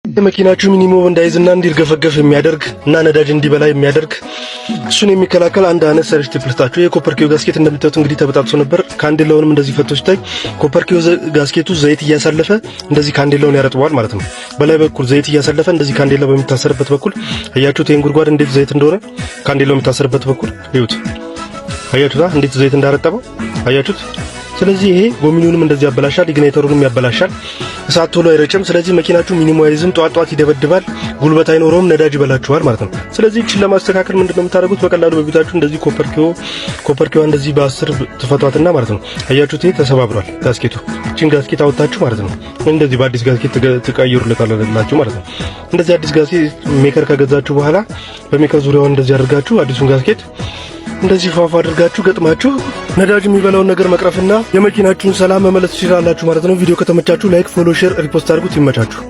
የመኪናችሁ ሚኒመም እንዳይዝና እንዲርገፈገፍ የሚያደርግ እና ነዳጅ እንዲበላ የሚያደርግ እሱን የሚከላከል አንድ አነስ ሰርች ትፍልታችሁ የኮፐርኪው ጋስኬት እንደምታዩት እንግዲህ ተበጣጥሶ ነበር። ካንዴላውንም እንደዚህ ፈቶ ሲታይ ኮፐርኪው ጋስኬቱ ዘይት እያሳለፈ እንደዚህ ካንዴላውን ያረጥበዋል ማለት ነው። በላይ በኩል ዘይት እያሳለፈ እንደዚህ ካንዴላ በሚታሰርበት በኩል አያችሁት? ይሄን ጉድጓድ እንዴት ዘይት እንደሆነ ካንዴላው የሚታሰርበት በኩል ይዩት። አያችሁታ? እንዴት ዘይት እንዳረጠበው አያችሁት? ስለዚህ ይሄ ጎሚኑንም እንደዚህ ያበላሻል፣ ኢግናይተሩንም ያበላሻል፣ እሳት ቶሎ አይረጭም። ስለዚህ መኪናችሁ ሚኒማይዝም ጧጧት ይደበድባል፣ ጉልበት አይኖረውም፣ ነዳጅ ይበላችኋል ማለት ነው። ስለዚህ እቺን ለማስተካከል ምንድነው የምታደርጉት? በቀላሉ በቤታችሁ እንደዚህ ኮፐርኪዋ እንደዚህ በ10 ትፈቷትና ማለት ነው። አያችሁት? ይሄ ተሰባብሯል ጋስኬቱ። እቺን ጋስኬት አውጣችሁ ማለት ነው እንደዚህ በአዲስ ጋስኬት ትቀይሩለታላችሁ ማለት ነው። እንደዚህ አዲስ ጋስኬት ሜከር ከገዛችሁ በኋላ በሜከር ዙሪያውን እንደዚህ አድርጋችሁ አዲሱን ጋስኬት እንደዚህ ፋፋ አድርጋችሁ ገጥማችሁ ነዳጅ የሚበላውን ነገር መቅረፍና የመኪናችሁን ሰላም መመለስ ትችላላችሁ ማለት ነው። ቪዲዮ ከተመቻችሁ ላይክ፣ ፎሎ፣ ሼር፣ ሪፖስት አድርጉት። ይመቻችሁ።